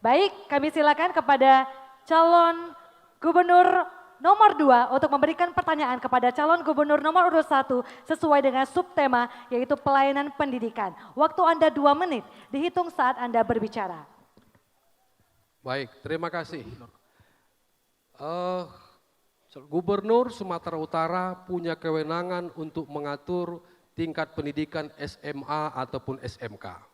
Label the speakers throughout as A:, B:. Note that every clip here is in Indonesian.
A: Baik, kami silakan kepada calon gubernur nomor 2 untuk memberikan pertanyaan kepada calon gubernur nomor urut 1 sesuai dengan subtema yaitu pelayanan pendidikan. Waktu Anda 2 menit, dihitung saat Anda berbicara.
B: Baik, terima kasih. Gubernur Sumatera Utara punya kewenangan untuk mengatur tingkat pendidikan SMA ataupun SMK.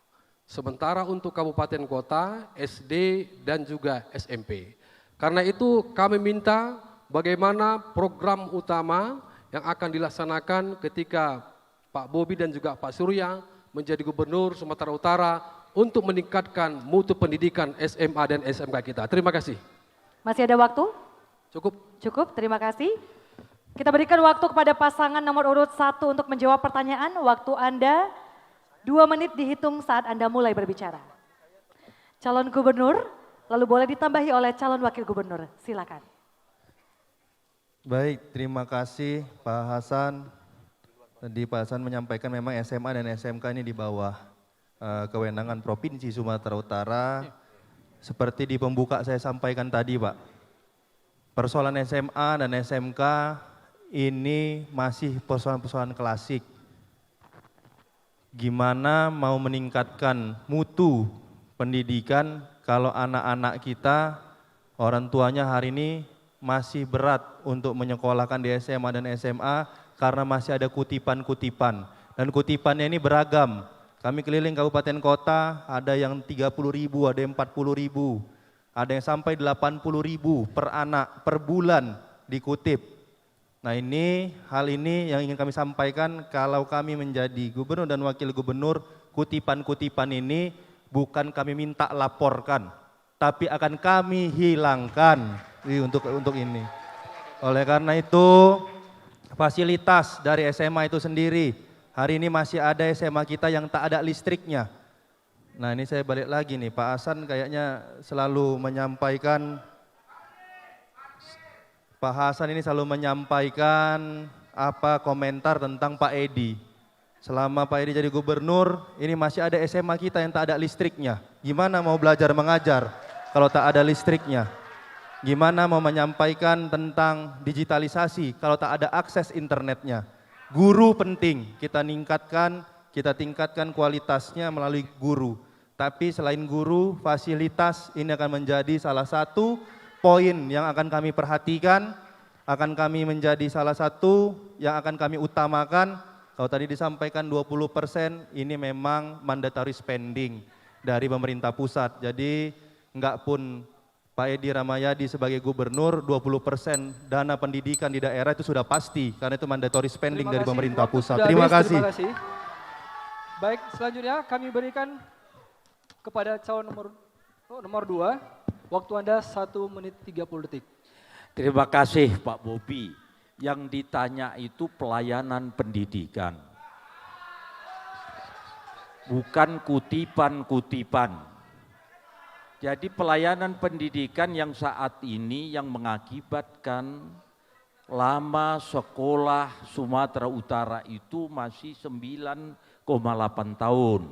B: Sementara untuk kabupaten kota, SD dan juga SMP. Karena itu kami minta bagaimana program utama yang akan dilaksanakan ketika Pak Bobi dan juga Pak Surya menjadi gubernur Sumatera Utara untuk meningkatkan mutu pendidikan SMA dan SMK kita. Terima kasih.
A: Masih ada waktu?
B: Cukup.
A: Cukup, terima kasih. Kita berikan waktu kepada pasangan nomor urut 1 untuk menjawab pertanyaan. Waktu Anda 2 menit dihitung saat Anda mulai berbicara. Calon gubernur, lalu boleh ditambahi oleh calon wakil gubernur. Silakan.
C: Baik, terima kasih Pak Hasan. Tadi Pak Hasan menyampaikan memang SMA dan SMK ini di bawah kewenangan Provinsi Sumatera Utara. Seperti di pembuka saya sampaikan tadi Pak, persoalan SMA dan SMK ini masih persoalan-persoalan klasik. Gimana mau meningkatkan mutu pendidikan kalau anak-anak kita, orang tuanya hari ini masih berat untuk menyekolahkan di SMA dan SMA karena masih ada kutipan-kutipan. Dan kutipannya ini beragam. Kami keliling kabupaten kota, ada yang 30.000, ada yang 40.000, ada yang sampai 80.000 per anak, per bulan dikutip. Nah hal ini yang ingin kami sampaikan, kalau kami menjadi gubernur dan wakil gubernur, kutipan-kutipan ini bukan kami minta laporkan, tapi akan kami hilangkan untuk ini. Oleh karena itu, fasilitas dari SMA itu sendiri, hari ini masih ada SMA kita yang tak ada listriknya. Nah ini saya balik lagi nih, Pak Hasan kayaknya selalu menyampaikan, Pak Hasan ini selalu menyampaikan komentar tentang Pak Edi. Selama Pak Edi jadi gubernur, ini masih ada SMA kita yang tak ada listriknya. Gimana mau belajar mengajar kalau tak ada listriknya? Gimana mau menyampaikan tentang digitalisasi kalau tak ada akses internetnya? Guru penting, kita tingkatkan kualitasnya melalui guru. Tapi selain guru, fasilitas ini akan menjadi salah satu poin yang akan kami perhatikan, akan kami menjadi salah satu yang akan kami utamakan. Kalau tadi disampaikan 20% ini memang mandatory spending dari pemerintah pusat. Jadi enggak pun Pak Edi Ramayadi sebagai gubernur 20% dana pendidikan di daerah itu sudah pasti karena itu mandatory spending dari pemerintah pusat. Terima kasih.
D: Terima kasih. Baik, selanjutnya kami berikan kepada calon nomor 2. Waktu Anda 1 menit 30 detik.
E: Terima kasih Pak Bobi. Yang ditanya itu pelayanan pendidikan. Bukan kutipan-kutipan. Jadi pelayanan pendidikan yang saat ini yang mengakibatkan lama sekolah Sumatera Utara itu masih 9,8 tahun.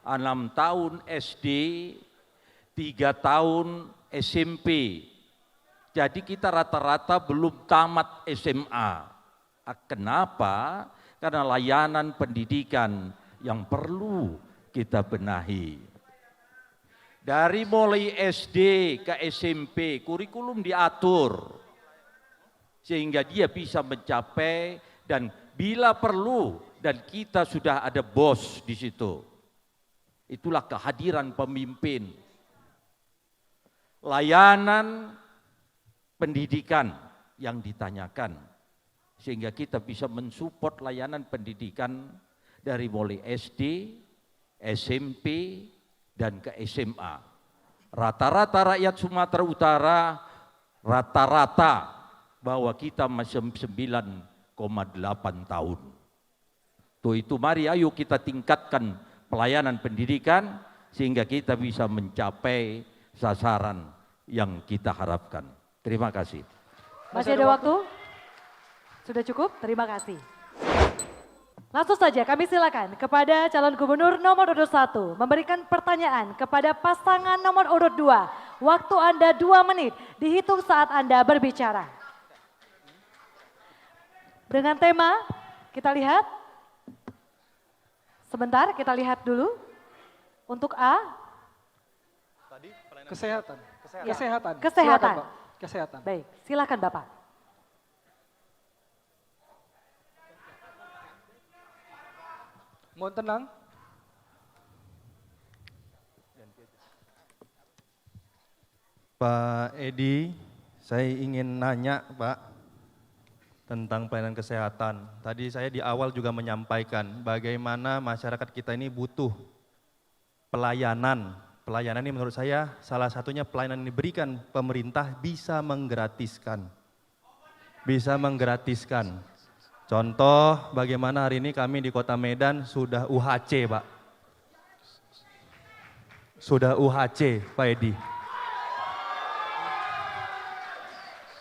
E: 6 tahun SD, 3 tahun SMP, jadi kita rata-rata belum tamat SMA. Kenapa? Karena layanan pendidikan yang perlu kita benahi. Dari mulai SD ke SMP, kurikulum diatur, sehingga dia bisa mencapai dan bila perlu, dan kita sudah ada bos di situ. Itulah kehadiran pemimpin. Layanan pendidikan yang ditanyakan sehingga kita bisa mensupport layanan pendidikan dari mulai SD, SMP dan ke SMA. Rata-rata rakyat Sumatera Utara rata-rata bahwa kita masih 9,8 tahun. Itu mari ayo kita tingkatkan pelayanan pendidikan sehingga kita bisa mencapai sasaran yang kita harapkan. Terima kasih.
A: Masih ada waktu? Sudah cukup? Terima kasih. Langsung saja kami silakan kepada calon gubernur nomor urut 1 memberikan pertanyaan kepada pasangan nomor urut 2. Waktu Anda 2 menit dihitung saat Anda berbicara. Dengan tema kita lihat, sebentar kita lihat dulu untuk A.
D: Kesehatan.
A: Ya.
D: Kesehatan.
A: Kesehatan.
D: Silakan, Pak. Kesehatan.
A: Baik, silakan Bapak.
D: Mohon tenang.
C: Pak Edi, saya ingin nanya Pak tentang pelayanan kesehatan. Tadi saya di awal juga menyampaikan bagaimana masyarakat kita ini butuh pelayanan. Pelayanan ini menurut saya salah satunya pelayanan yang diberikan pemerintah bisa menggratiskan. Bisa menggratiskan. Contoh bagaimana hari ini kami di Kota Medan sudah UHC Pak. Sudah UHC Pak Edi.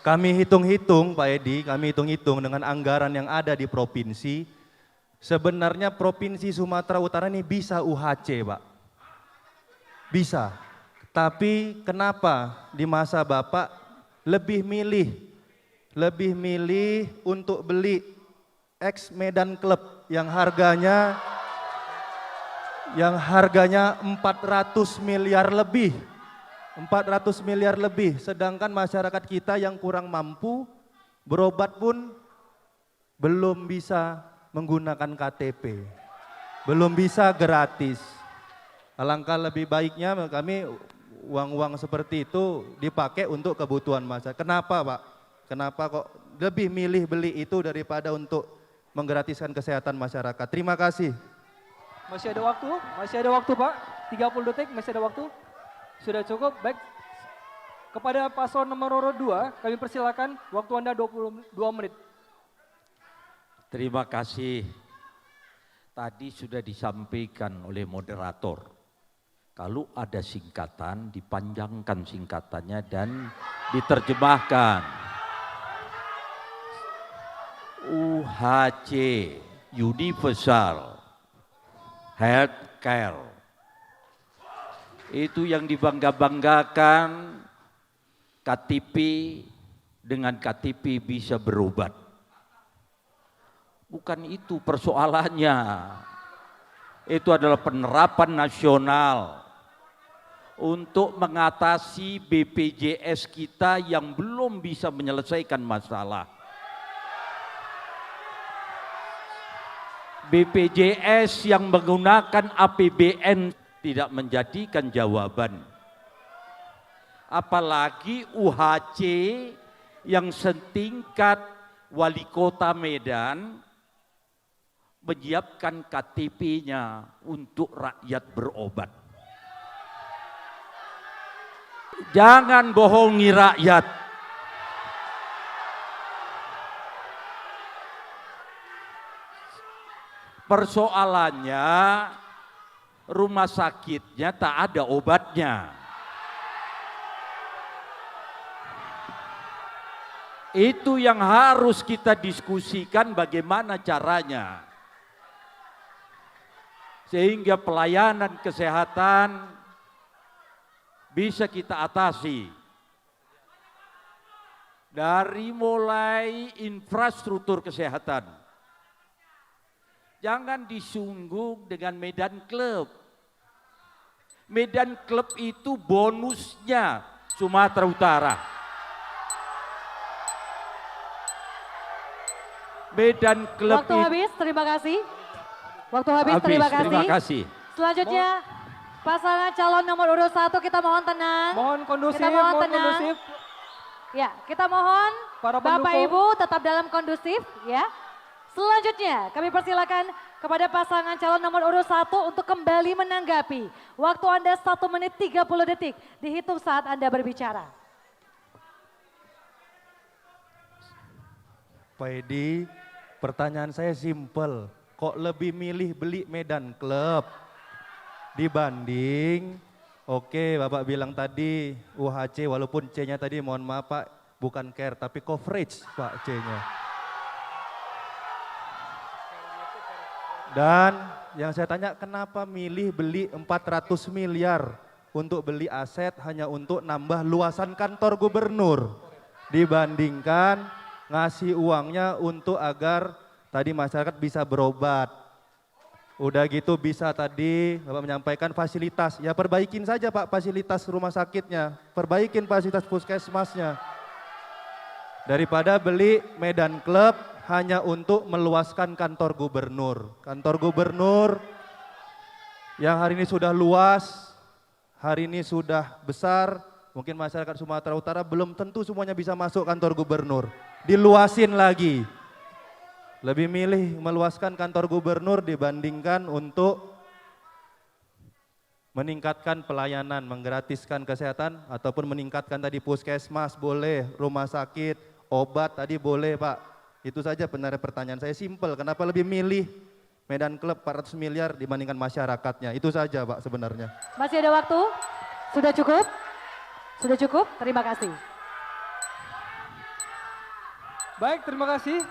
C: Kami hitung-hitung Pak Edi, kami hitung-hitung dengan anggaran yang ada di provinsi, sebenarnya Provinsi Sumatera Utara ini bisa UHC Pak. Bisa, tapi kenapa di masa Bapak lebih milih untuk beli ex Medan Club yang harganya 400 miliar lebih. 400 miliar lebih, sedangkan masyarakat kita yang kurang mampu berobat pun belum bisa menggunakan KTP, belum bisa gratis. Alangkah lebih baiknya kami uang-uang seperti itu dipakai untuk kebutuhan masyarakat. Kenapa Pak? Kenapa kok lebih milih beli itu daripada untuk menggratiskan kesehatan masyarakat? Terima kasih.
D: Masih ada waktu Pak. 30 detik masih ada waktu. Sudah cukup, baik. Kepada paslon nomor urut 2, kami persilakan waktu Anda 22 menit.
E: Terima kasih. Tadi sudah disampaikan oleh moderator. Kalau ada singkatan, dipanjangkan singkatannya dan diterjemahkan. UHC, Universal Health Care. Itu yang dibangga-banggakan, KTP, dengan KTP bisa berobat. Bukan itu persoalannya. Itu adalah penerapan nasional untuk mengatasi BPJS kita yang belum bisa menyelesaikan masalah. BPJS yang menggunakan APBN tidak menjadikan jawaban. Apalagi UHC yang setingkat wali kota Medan menyiapkan KTP-nya untuk rakyat berobat. Jangan bohongi rakyat. Persoalannya rumah sakitnya tak ada obatnya. Itu yang harus kita diskusikan bagaimana caranya. Sehingga pelayanan kesehatan bisa kita atasi. Dari mulai infrastruktur kesehatan. Jangan disunggung dengan Medan Club. Medan Club itu bonusnya Sumatera Utara. Medan Club
A: Waktu habis, terima kasih. Waktu habis,
E: terima kasih.
A: Selanjutnya pasangan calon nomor urut 1 kita mohon tenang.
D: Mohon kondusif,
A: Kita mohon
D: mohon
A: tenang.
D: kondusif.
A: Ya, kita mohon
D: Para
A: Bapak
D: pendukung.
A: Ibu tetap dalam kondusif ya. Selanjutnya kami persilakan kepada pasangan calon nomor urut 1 untuk kembali menanggapi. Waktu Anda 1 menit 30 detik dihitung saat Anda berbicara.
C: Pak Edi, pertanyaan saya simpel. Kok lebih milih beli Medan Club dibanding, oke Bapak bilang tadi UHC walaupun C-nya tadi mohon maaf Pak bukan care tapi coverage Pak C-nya. Dan yang saya tanya, kenapa milih beli 400 miliar untuk beli aset hanya untuk nambah luasan kantor gubernur dibandingkan ngasih uangnya untuk agar tadi masyarakat bisa berobat. Udah gitu bisa tadi Bapak menyampaikan fasilitas, ya perbaikin saja Pak fasilitas rumah sakitnya, perbaikin fasilitas puskesmasnya. Daripada beli Medan Club hanya untuk meluaskan kantor gubernur. Kantor gubernur yang hari ini sudah luas, hari ini sudah besar, mungkin masyarakat Sumatera Utara belum tentu semuanya bisa masuk kantor gubernur. Diluasin lagi. Lebih milih meluaskan kantor gubernur dibandingkan untuk meningkatkan pelayanan, menggratiskan kesehatan ataupun meningkatkan tadi puskesmas boleh, rumah sakit, obat tadi boleh Pak. Itu saja benar pertanyaan saya, simpel. Kenapa lebih milih Medan Club 400 miliar dibandingkan masyarakatnya? Itu saja Pak sebenarnya.
A: Masih ada waktu? Sudah cukup? Sudah cukup? Terima kasih.
D: Baik, terima kasih.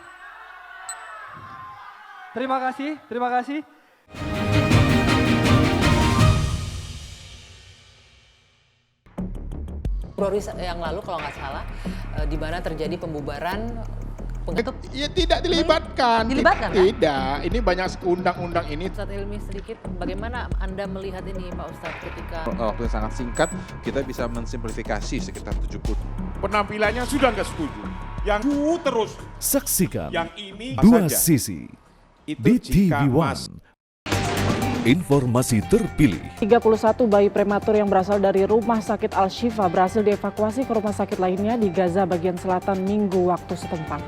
D: Terima kasih, terima kasih.
F: Februari yang lalu kalau nggak salah, di mana terjadi pembubaran
G: Ya tidak dilibatkan.
F: Dilibatkan, kan?
G: Tidak, ini banyak undang-undang ini.
F: Ustadz Hilmi sedikit, bagaimana Anda melihat ini Pak Ustadz ketika
H: Waktu yang sangat singkat, kita bisa mensimplifikasi sekitar 70.
G: Penampilannya sudah nggak setuju. Yang terus.
I: Saksikan
G: Yang ini
I: Dua
G: saja.
I: Sisi
G: Itu
I: di
G: jika
I: TV One. Informasi terpilih
J: 31 bayi prematur yang berasal dari Rumah Sakit Al-Shifa berhasil dievakuasi ke rumah sakit lainnya di Gaza bagian selatan Minggu waktu setempat.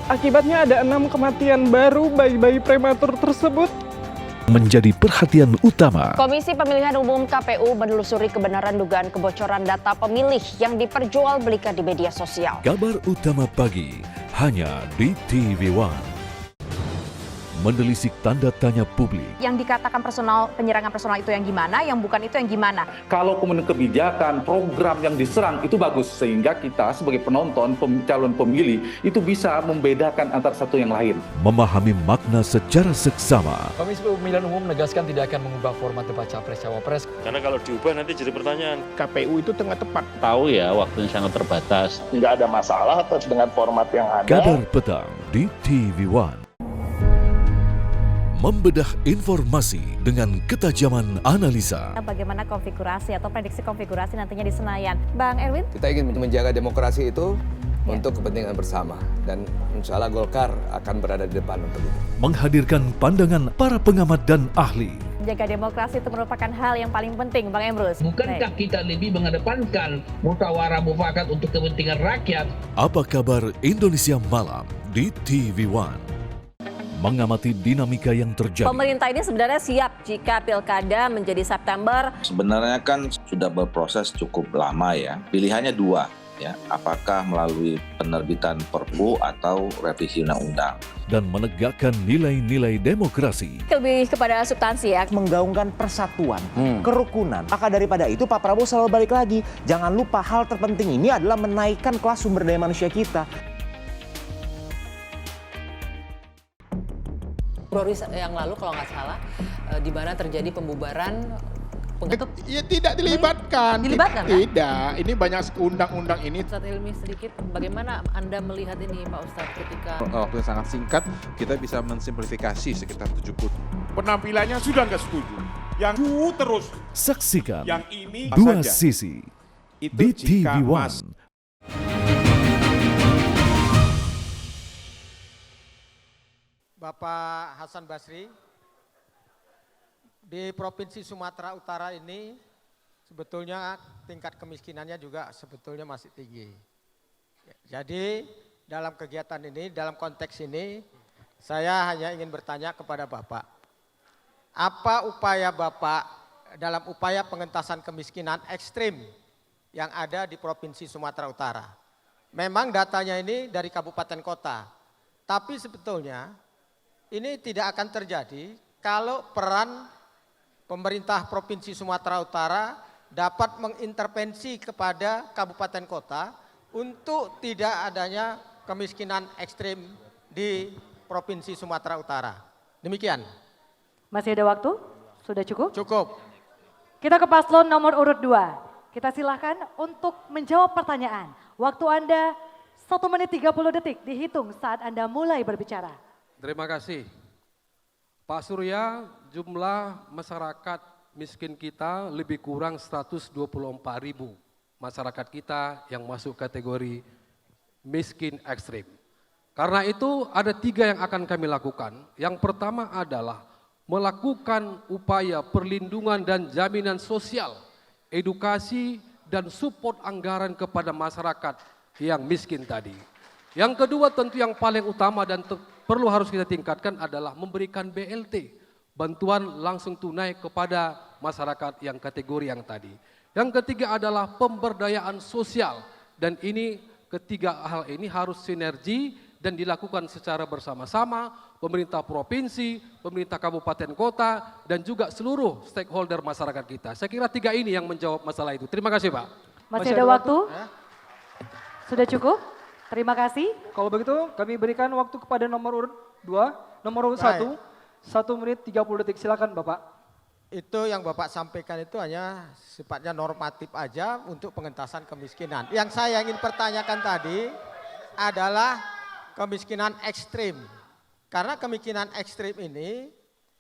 J: Akibatnya ada 6 kematian baru bayi-bayi prematur tersebut.
I: menjadi perhatian utama.
K: Komisi Pemilihan Umum KPU menelusuri kebenaran dugaan kebocoran data pemilih yang diperjualbelikan di media sosial.
I: Kabar utama pagi hanya di TV One. Menelisik tanda tanya publik.
K: Yang dikatakan penyerangan personal itu yang gimana, yang bukan itu yang gimana.
L: Kalau kemudian kebijakan, program yang diserang itu bagus, sehingga kita sebagai penonton, calon pemilih itu bisa membedakan antara satu yang lain.
I: Memahami makna secara seksama.
M: Komisi Pemilihan Umum menegaskan tidak akan mengubah format debat Capres-Cawapres.
N: Karena kalau diubah nanti jadi pertanyaan.
G: KPU itu tengah tepat.
O: Tahu ya, waktunya sangat terbatas.
P: Nggak ada masalah dengan format yang ada.
I: Kabar petang di TV One. Membedah informasi dengan ketajaman analisa.
K: Bagaimana konfigurasi atau prediksi konfigurasi nantinya di Senayan. Bang Erwin?
Q: Kita ingin menjaga demokrasi itu untuk kepentingan bersama. Dan insya Allah Golkar akan berada di depan untuk itu.
I: Menghadirkan pandangan para pengamat dan ahli.
K: Menjaga demokrasi itu merupakan hal yang paling penting, Bang Emrus.
O: Bukankah kita lebih mengedepankan musyawarah mufakat untuk kepentingan rakyat?
I: Apa kabar Indonesia Malam di TV One? Mengamati dinamika yang terjadi.
K: Pemerintah ini sebenarnya siap jika pilkada menjadi September.
R: Sebenarnya kan sudah berproses cukup lama ya. Pilihannya dua ya, apakah melalui penerbitan Perpu atau revisi undang-undang.
I: Dan menegakkan nilai-nilai demokrasi.
K: Lebih kepada substansi ya.
S: Menggaungkan persatuan, kerukunan. Maka daripada itu Pak Prabowo selalu balik lagi. Jangan lupa hal terpenting ini adalah menaikkan kelas sumber daya manusia kita.
F: Februari yang lalu kalau nggak salah, di mana terjadi pembubaran.
G: Ya tidak dilibatkan.
F: Dilibatkan, kan?
G: Tidak, ini banyak undang-undang ini.
F: Ustadz Hilmi sedikit, bagaimana Anda melihat ini Pak Ustadz ketika
H: Waktu yang sangat singkat, kita bisa mensimplifikasi sekitar 70.
G: Penampilannya sudah nggak setuju. Yang terus.
I: Saksikan
G: yang ini
I: Dua
G: saja.
I: Sisi
G: Itu
I: di TV
G: jika
I: One.
T: Bapak Hasan Basri, di Provinsi Sumatera Utara ini sebetulnya tingkat kemiskinannya juga sebetulnya masih tinggi. Jadi dalam kegiatan ini, dalam konteks ini, saya hanya ingin bertanya kepada Bapak, apa upaya Bapak dalam upaya pengentasan kemiskinan ekstrim yang ada di Provinsi Sumatera Utara? Memang datanya ini dari kabupaten kota, tapi sebetulnya ini tidak akan terjadi kalau peran pemerintah Provinsi Sumatera Utara dapat mengintervensi kepada kabupaten kota untuk tidak adanya kemiskinan ekstrim di Provinsi Sumatera Utara. Demikian.
A: Masih ada waktu? Sudah cukup?
T: Cukup.
A: Kita ke paslon nomor urut 2. Kita silahkan untuk menjawab pertanyaan. Waktu Anda 1 menit 30 detik dihitung saat Anda mulai berbicara.
B: Terima kasih. Pak Surya, jumlah masyarakat miskin kita lebih kurang 124.000 masyarakat kita yang masuk kategori miskin ekstrim. Karena itu ada 3 yang akan kami lakukan. Yang pertama adalah melakukan upaya perlindungan dan jaminan sosial, edukasi dan support anggaran kepada masyarakat yang miskin tadi. Yang kedua tentu yang paling utama dan perlu harus kita tingkatkan adalah memberikan BLT, bantuan langsung tunai kepada masyarakat yang kategori yang tadi. Yang ketiga adalah pemberdayaan sosial dan ini ketiga hal ini harus sinergi dan dilakukan secara bersama-sama pemerintah provinsi, pemerintah kabupaten kota, dan juga seluruh stakeholder masyarakat kita. Saya kira 3 ini yang menjawab masalah itu. Terima kasih Pak.
A: Masih ada waktu? Sudah cukup? Terima kasih.
D: Kalau begitu kami berikan waktu kepada nomor urut 2, nomor urut 1, 1 menit 30 detik. Silakan Bapak.
T: Itu yang Bapak sampaikan itu hanya sifatnya normatif aja untuk pengentasan kemiskinan. Yang saya ingin pertanyakan tadi adalah kemiskinan ekstrim. Karena kemiskinan ekstrim ini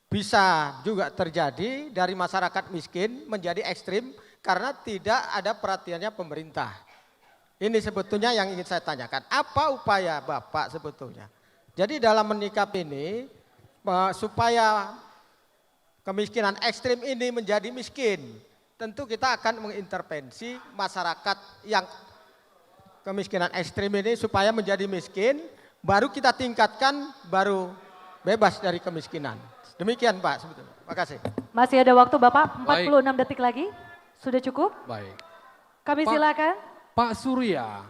T: bisa juga terjadi dari masyarakat miskin menjadi ekstrim karena tidak ada perhatiannya pemerintah. Ini sebetulnya yang ingin saya tanyakan. Apa upaya Bapak sebetulnya? Jadi dalam menyikapi ini supaya kemiskinan ekstrim ini menjadi miskin, tentu kita akan mengintervensi masyarakat yang kemiskinan ekstrim ini supaya menjadi miskin, baru kita tingkatkan, baru bebas dari kemiskinan. Demikian Pak sebetulnya. Terima kasih.
A: Masih ada waktu Bapak, 46 detik lagi. Sudah cukup?
B: Baik.
A: Kami silakan.
B: Pak Surya,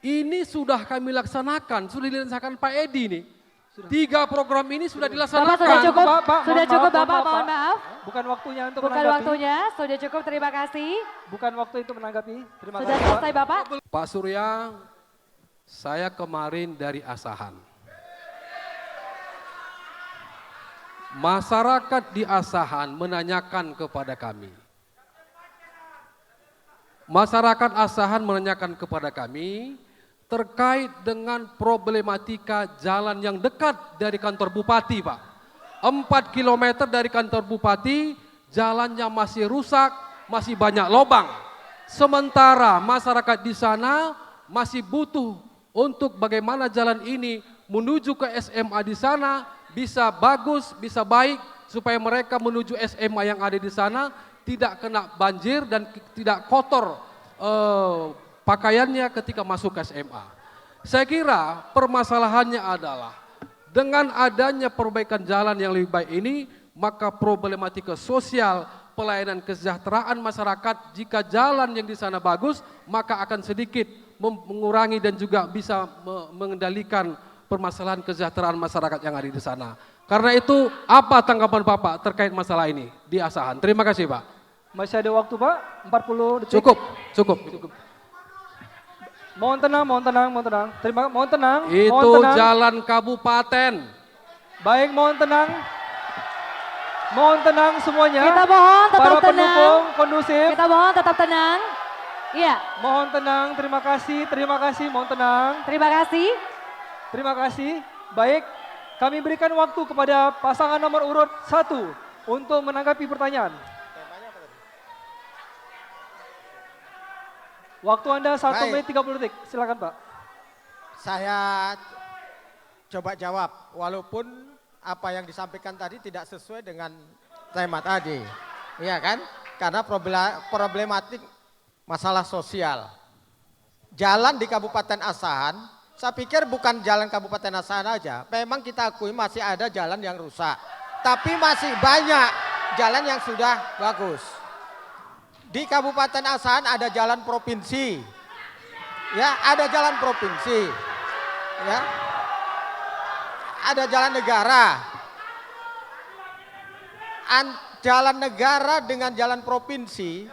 B: ini sudah kami laksanakan, sudah dilaksanakan Pak Edi nih. 3 program ini sudah dilaksanakan.
A: Bapak sudah cukup,
D: sudah
A: cukup Bapak, mohon maaf.
D: Bukan waktunya untuk
A: Bukan
D: menanggapi.
A: waktunya, sudah cukup, terima kasih.
D: Bukan waktu itu menanggapi. Terima
A: Sudah
D: kasih
A: selesai Bapak.
B: Pak Surya, saya kemarin dari Asahan. Masyarakat di Asahan menanyakan kepada kami. Masyarakat Asahan menanyakan kepada kami terkait dengan problematika jalan yang dekat dari kantor Bupati Pak. 4 km dari kantor Bupati, jalannya masih rusak, masih banyak lubang. Sementara masyarakat di sana masih butuh untuk bagaimana jalan ini menuju ke SMA di sana bisa bagus, bisa baik, supaya mereka menuju SMA yang ada di sana tidak kena banjir dan tidak kotor pakaiannya ketika masuk ke SMA. Saya kira permasalahannya adalah dengan adanya perbaikan jalan yang lebih baik ini, maka problematika sosial, pelayanan kesejahteraan masyarakat, jika jalan yang di sana bagus, maka akan sedikit mengurangi dan juga bisa mengendalikan permasalahan kesejahteraan masyarakat yang ada di sana. Karena itu, apa tanggapan Bapak terkait masalah ini di Asahan? Terima kasih Pak.
D: Masih ada waktu Pak, 40 detik.
B: Cukup.
D: Mohon tenang, mohon tenang, mohon tenang. Mohon tenang.
B: Itu
D: mohon tenang.
B: jalan kabupaten.
D: Baik, mohon tenang. Mohon tenang semuanya.
A: Kita mohon tetap
D: para
A: tenang.
D: pendukung kondusif.
A: Kita mohon tetap tenang. Iya.
D: Mohon tenang, terima kasih, mohon tenang.
A: Terima kasih.
D: Terima kasih. Baik, kami berikan waktu kepada pasangan nomor urut 1 untuk menanggapi pertanyaan. Waktu Anda 1 menit 30 detik, silakan Pak.
T: Saya coba jawab, walaupun apa yang disampaikan tadi tidak sesuai dengan tema tadi. Iya kan? Karena problematik masalah sosial. Jalan di Kabupaten Asahan, saya pikir bukan jalan Kabupaten Asahan aja. Memang kita akui masih ada jalan yang rusak. Tapi masih banyak jalan yang sudah bagus. Di Kabupaten Asahan ada jalan provinsi. Ya, ada jalan provinsi. Ya. Ada jalan negara. Jalan negara dengan jalan provinsi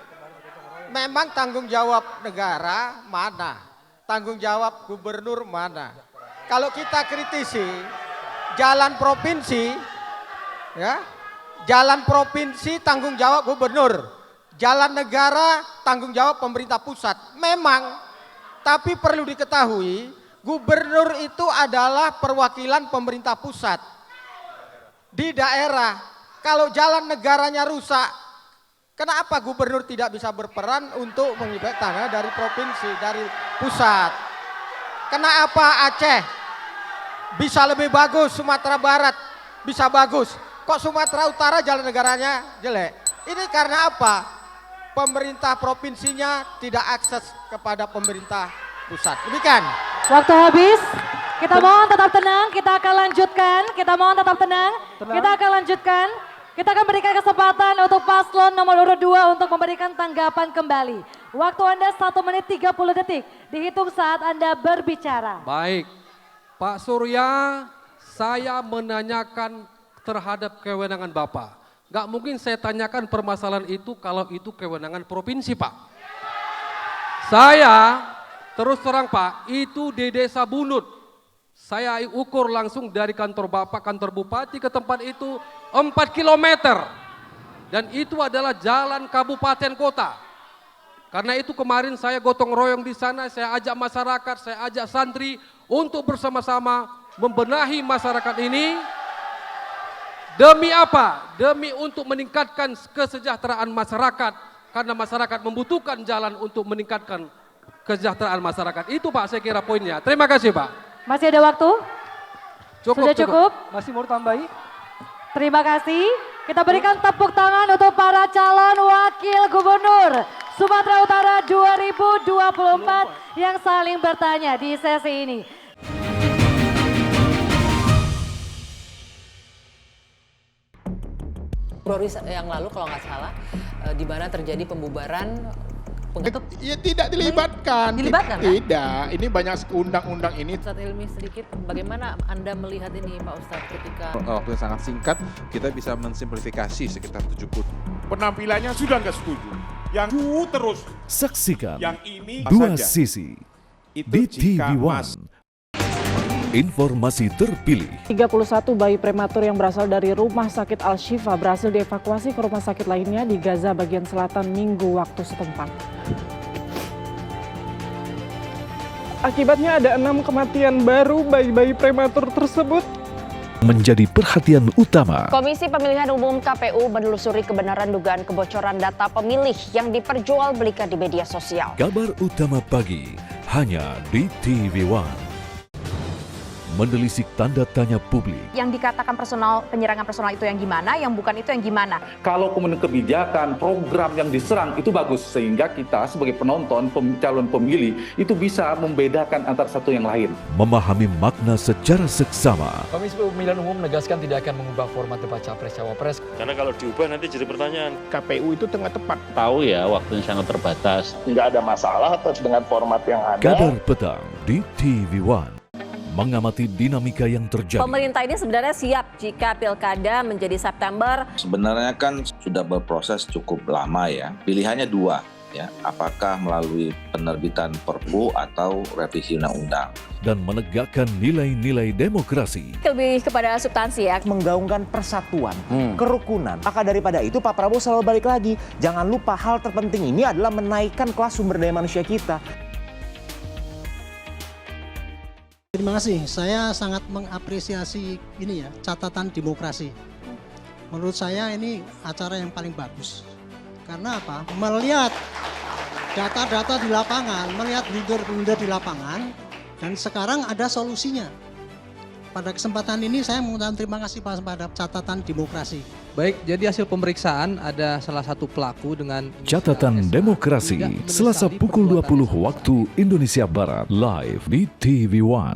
T: memang tanggung jawab negara mana? Tanggung jawab gubernur mana? kalau kita kritisi jalan provinsi, ya, jalan provinsi tanggung jawab gubernur, jalan negara tanggung jawab pemerintah pusat. Memang, tapi perlu diketahui, gubernur itu adalah perwakilan pemerintah pusat di daerah. Kalau jalan negaranya rusak, kenapa gubernur tidak bisa berperan untuk mengibat tanah dari provinsi, dari pusat? Kenapa Aceh bisa lebih bagus, Sumatera Barat bisa bagus, kok Sumatera Utara jalan negaranya jelek? Ini karena apa? Pemerintah provinsinya tidak akses kepada pemerintah pusat. Demikian.
A: Waktu habis. Kita mohon tetap tenang, kita akan lanjutkan. Kita mohon tetap tenang. Kita akan lanjutkan. Kita akan berikan kesempatan untuk paslon nomor urut 2 untuk memberikan tanggapan kembali. Waktu Anda 1 menit 30 detik. Dihitung saat Anda berbicara.
B: Baik, Pak Surya, saya menanyakan terhadap kewenangan Bapak. Gak mungkin saya tanyakan permasalahan itu kalau itu kewenangan provinsi, Pak. Saya terus terang, Pak, itu di Desa Bunut. Saya ukur langsung dari kantor Bapak, kantor Bupati ke tempat itu 4 kilometer. Dan itu adalah jalan kabupaten kota. Karena itu kemarin saya gotong royong di sana, saya ajak masyarakat, saya ajak santri untuk bersama-sama membenahi masyarakat ini. Demi apa? Demi untuk meningkatkan kesejahteraan masyarakat. Karena masyarakat membutuhkan jalan untuk meningkatkan kesejahteraan masyarakat. Itu Pak saya kira poinnya. Terima kasih Pak.
A: Masih ada waktu? Sudah cukup?
D: Masih mau tambahi?
A: Terima kasih. Kita berikan tepuk tangan untuk para calon wakil gubernur Sumatera Utara 2024 yang saling bertanya di sesi ini.
F: Februari yang lalu kalau nggak salah, di mana terjadi pembubaran.
G: Ya tidak dilibatkan.
F: Dilibatkan kan?
G: Tidak, ini banyak undang-undang ini.
F: Ustadz Ilmi sedikit, bagaimana Anda melihat ini Pak Ustadz ketika...
H: Waktu yang sangat singkat, kita bisa mensimplifikasi sekitar 70.
G: Penampilannya sudah nggak setuju. Yang terus.
I: Saksikan
G: yang ini
I: dua
G: saja.
I: sisi
G: Itu
I: di
G: jika
I: TV1. Informasi terpilih.
J: 31 bayi prematur yang berasal dari Rumah Sakit Al-Shifa berhasil dievakuasi ke rumah sakit lainnya di Gaza bagian selatan Minggu waktu setempat. Akibatnya ada 6 kematian baru bayi-bayi prematur tersebut.
I: Menjadi perhatian utama.
K: Komisi Pemilihan Umum KPU menelusuri kebenaran dugaan kebocoran data pemilih yang diperjualbelikan di media sosial.
I: Kabar utama pagi hanya di TV1. Menelisik tanda tanya publik.
K: Yang dikatakan penyerangan personal itu yang gimana, yang bukan itu yang gimana.
L: Kalau kemudian kebijakan, program yang diserang itu bagus sehingga kita sebagai penonton, calon pemilih itu bisa membedakan antara satu yang lain.
I: Memahami makna secara seksama.
M: Komisi Pemilihan Umum menegaskan tidak akan mengubah format debat Capres-Cawapres.
N: Karena kalau diubah nanti jadi pertanyaan.
G: KPU itu tengah tepat.
P: Tahu ya waktunya sangat terbatas. Nggak ada masalah dengan format yang ada.
I: Kabar petang di TV1. Mengamati dinamika yang terjadi.
U: Pemerintah ini sebenarnya siap jika pilkada menjadi September.
R: Sebenarnya kan sudah berproses cukup lama ya. Pilihannya dua ya, apakah melalui penerbitan Perpu atau revisi undang-undang.
I: Dan menegakkan nilai-nilai demokrasi.
U: Lebih kepada substansi ya.
S: Menggaungkan persatuan, kerukunan. Maka daripada itu Pak Prabowo selalu balik lagi. Jangan lupa hal terpenting ini adalah menaikkan kelas sumber daya manusia kita.
V: Terima kasih, saya sangat mengapresiasi ini ya, catatan demokrasi. Menurut saya ini acara yang paling bagus. Karena apa? Melihat data-data di lapangan, melihat blunder-blunder di lapangan, dan sekarang ada solusinya. Pada kesempatan ini saya mengucapkan terima kasih pada catatan demokrasi.
W: Baik, jadi hasil pemeriksaan ada salah satu pelaku dengan...
I: Catatan demokrasi, Selasa pukul 20 waktu Indonesia Barat, live di TV1.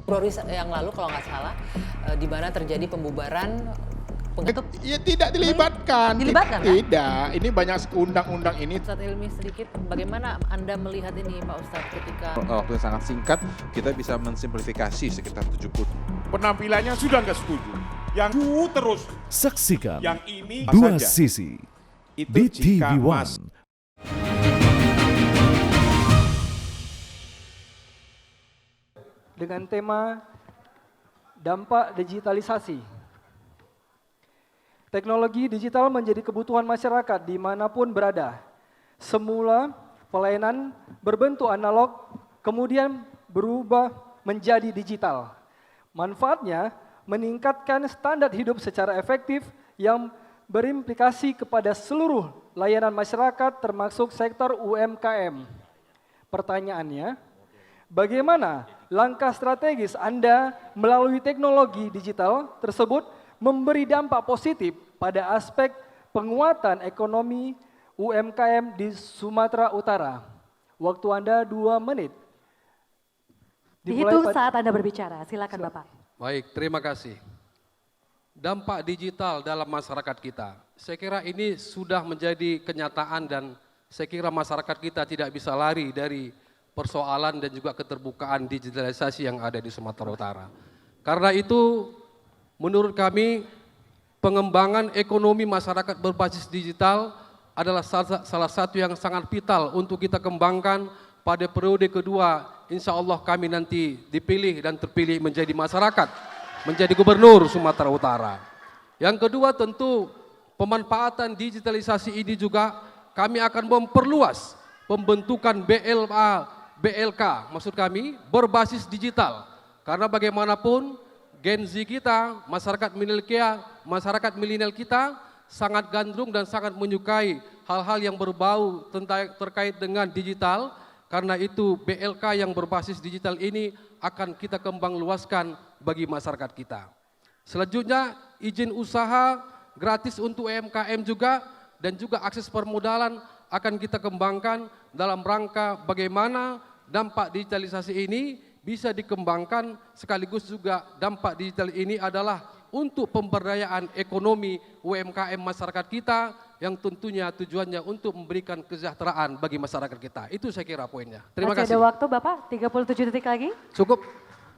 F: Februari yang lalu kalau nggak salah, di mana terjadi pembubaran.
G: Ya tidak dilibatkan.
F: Dilibatkan kan?
G: Tidak, ini banyak undang-undang ini.
F: Ustadz Ilmi sedikit, bagaimana Anda melihat ini Pak Ustadz ketika...
H: Waktu yang sangat singkat, kita bisa mensimplifikasi sekitar 70.
G: Penampilannya sudah nggak setuju. Yang terus.
I: Saksikan
G: yang ini
I: dua
G: saja.
I: sisi
G: Itu
I: di
G: jika
I: TV1.
D: dengan tema dampak digitalisasi. Teknologi digital menjadi kebutuhan masyarakat dimanapun berada. Semula pelayanan berbentuk analog, kemudian berubah menjadi digital. Manfaatnya meningkatkan standar hidup secara efektif yang berimplikasi kepada seluruh layanan masyarakat termasuk sektor UMKM. Pertanyaannya, bagaimana langkah strategis Anda melalui teknologi digital tersebut memberi dampak positif pada aspek penguatan ekonomi UMKM di Sumatera Utara? Waktu Anda 2 menit.
A: Dihitung saat Anda berbicara. Silakan Bapak.
B: Baik, terima kasih. Dampak digital dalam masyarakat kita. Saya kira ini sudah menjadi kenyataan dan saya kira masyarakat kita tidak bisa lari dari persoalan dan juga keterbukaan digitalisasi yang ada di Sumatera Utara. Karena itu menurut kami pengembangan ekonomi masyarakat berbasis digital adalah salah satu yang sangat vital untuk kita kembangkan pada periode kedua. Insya Allah kami nanti dipilih dan terpilih menjadi masyarakat, menjadi gubernur Sumatera Utara. Yang kedua tentu pemanfaatan digitalisasi ini juga kami akan memperluas pembentukan BLK maksud kami berbasis digital. Karena bagaimanapun Gen Z kita, masyarakat milenial kita sangat gandrung dan sangat menyukai hal-hal yang berbau terkait dengan digital. Karena itu BLK yang berbasis digital ini akan kita kembang luaskan bagi masyarakat kita. Selanjutnya izin usaha gratis untuk UMKM juga dan juga akses permodalan akan kita kembangkan dalam rangka bagaimana dampak digitalisasi ini bisa dikembangkan sekaligus juga dampak digital ini adalah untuk pemberdayaan ekonomi UMKM masyarakat kita yang tentunya tujuannya untuk memberikan kesejahteraan bagi masyarakat kita. Itu saya kira poinnya. Terima kasih.
A: Masih ada waktu Bapak, 37 detik lagi.
B: Cukup.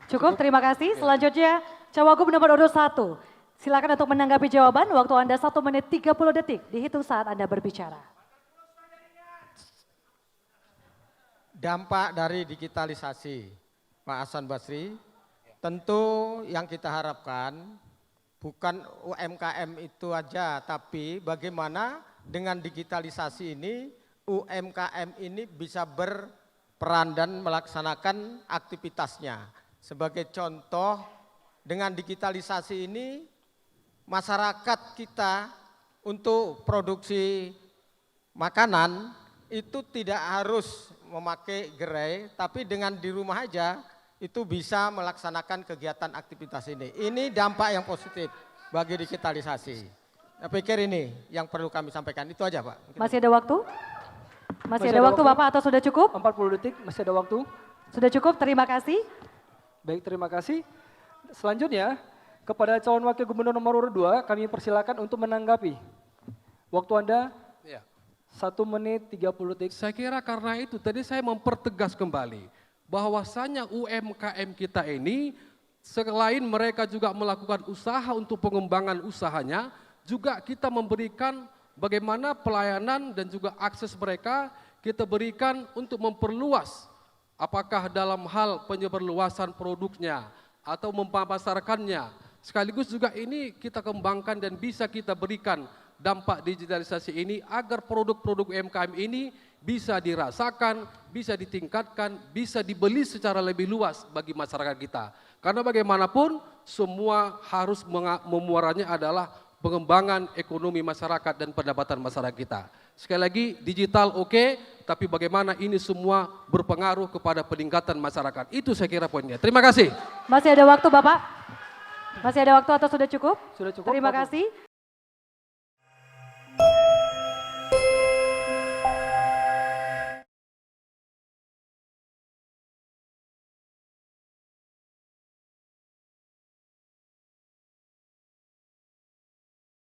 A: Cukup, terima kasih. Selanjutnya Cawagup nomor urut 1. Silakan untuk menanggapi jawaban, waktu Anda 1 menit 30 detik, dihitung saat Anda berbicara.
T: Dampak dari digitalisasi, Pak Hasan Basri, tentu yang kita harapkan bukan UMKM itu aja, tapi bagaimana dengan digitalisasi ini UMKM ini bisa berperan dan melaksanakan aktivitasnya. Sebagai contoh, dengan digitalisasi ini masyarakat kita untuk produksi makanan itu tidak harus memakai gerai, tapi dengan di rumah aja itu bisa melaksanakan kegiatan aktivitas ini. Ini dampak yang positif bagi digitalisasi. Saya pikir ini yang perlu kami sampaikan. Itu aja Pak.
A: Masih ada waktu? Masih ada waktu Bapak atau sudah cukup?
D: 40 detik, masih ada waktu.
A: Sudah cukup, terima kasih.
D: Baik, terima kasih. Selanjutnya, kepada calon wakil gubernur nomor urut 2, kami persilakan untuk menanggapi. Waktu Anda 1 menit 30 detik.
B: Saya kira karena itu tadi saya mempertegas kembali bahwasanya UMKM kita ini selain mereka juga melakukan usaha untuk pengembangan usahanya, juga kita memberikan bagaimana pelayanan dan juga akses mereka kita berikan untuk memperluas apakah dalam hal penyebarluasan produknya atau mempasarkannya. Sekaligus juga ini kita kembangkan dan bisa kita berikan dampak digitalisasi ini agar produk-produk UMKM ini bisa dirasakan, bisa ditingkatkan, bisa dibeli secara lebih luas bagi masyarakat kita. Karena bagaimanapun semua harus memuaranya adalah pengembangan ekonomi masyarakat dan pendapatan masyarakat kita. Sekali lagi digital oke, tapi bagaimana ini semua berpengaruh kepada peningkatan masyarakat. Itu saya kira poinnya. Terima kasih.
A: Masih ada waktu Bapak? Masih ada waktu atau sudah cukup?
D: Sudah cukup.
A: Terima kasih.